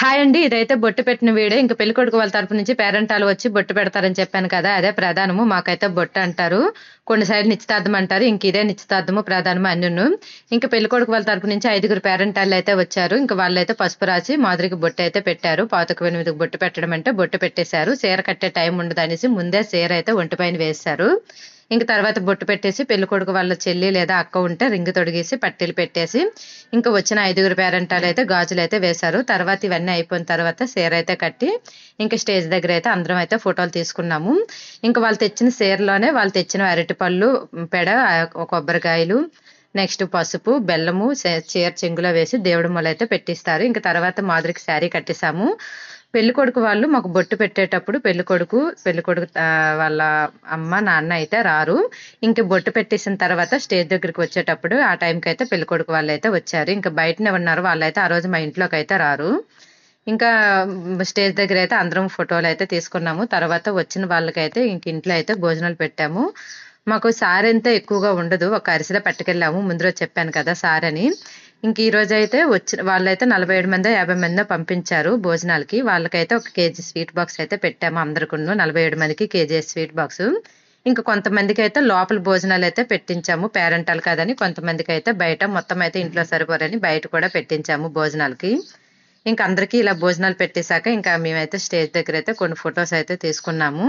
Hi అండి. ఇదైతే బొట్టు పెట్టిన వీడియో. ఇంక పెళ్ళికొడుకు వాళ్ళ తరపు నుంచి పేరెంటాలు వచ్చి బొట్టు పెడతారని చెప్పాను కదా! అదే ప్రధానము. మాకైతే బొట్టు అంటారు. కొన్ని సైడ్ నిశ్చితార్థం అంటారు. ఇంక ఇదే నిశ్చితార్థము, ప్రధానము అన్నీను. ఇంక పెళ్ళికొడుకు వాళ్ళ తరపు నుంచి 5గురు పేరెంటాళ్ళైతే వచ్చారు. ఇంక వాళ్ళైతే పసుపు రాసి మాదిరికి బొట్టయితే పెట్టారు. పాతుకు ఎనిమిదికి బొట్టు పెట్టడం అంటే బొట్టు పెట్టేశారు. చీర కట్టే టైం ఉండదనేసి ముందే చీర అయితే ఒంటి పైన వేశారు. ఇంక తర్వాత బొట్టు పెట్టేసి పెళ్ళికొడుకు వాళ్ళ చెల్లి లేదా అక్క ఉంటే రింగు తొడిగేసి పట్టీలు పెట్టేసి ఇంక వచ్చిన 5గురు పేరెంటాలైతే గాజులైతే వేశారు. తర్వాత ఇవన్నీ అయిపోయిన తర్వాత చీర అయితే కట్టి ఇంక స్టేజ్ దగ్గర అయితే అందరం అయితే ఫోటోలు తీసుకున్నాము. ఇంక వాళ్ళు తెచ్చిన చీరలోనే వాళ్ళు తెచ్చిన అరటిపళ్ళు, పెడ, కొబ్బరికాయలు, నెక్స్ట్ పసుపు, బెల్లము చీర చెంగులో వేసి దేవుడి మొలైతే పెట్టిస్తారు. ఇంక తర్వాత మాదిరికి శారీ కట్టేసాము. పెళ్ళికొడుకు వాళ్ళు మాకు బొట్టు పెట్టేటప్పుడు పెళ్ళికొడుకు వాళ్ళ అమ్మ నాన్న అయితే రారు. ఇంక బొట్టు పెట్టేసిన తర్వాత స్టేజ్ దగ్గరికి వచ్చేటప్పుడు ఆ టైంకి అయితే పెళ్ళికొడుకు వాళ్ళు అయితే వచ్చారు. ఇంకా బయటనే ఉన్నారు. వాళ్ళైతే ఆ రోజు మా ఇంట్లోకి అయితే రారు. ఇంకా స్టేజ్ దగ్గర అయితే అందరం ఫోటోలు అయితే తీసుకున్నాము. తర్వాత వచ్చిన వాళ్ళకైతే ఇంక ఇంట్లో అయితే భోజనాలు పెట్టాము. మాకు సారెంత ఎక్కువగా ఉండదు. ఒక అరిసెలో పట్టుకెళ్ళాము. ముందు రోజు చెప్పాను కదా సారని. ఇంక ఈ రోజైతే వచ్చిన వాళ్ళైతే 47 మందో 50 మందో పంపించారు భోజనాలకి. వాళ్ళకైతే 1 కేజీ స్వీట్ బాక్స్ అయితే పెట్టాము అందరికును. 47 మందికి కేజీ స్వీట్ బాక్స్. ఇంక కొంతమందికి అయితే లోపల భోజనాలు అయితే పెట్టించాము. పేరెంటాలు కదని కొంతమందికి అయితే బయట, మొత్తం అయితే ఇంట్లో సరిపోరని బయట కూడా పెట్టించాము భోజనాలకి. ఇంక అందరికీ ఇలా భోజనాలు పెట్టేశాక ఇంకా మేమైతే స్టేజ్ దగ్గర అయితే కొన్ని ఫొటోస్ అయితే తీసుకున్నాము.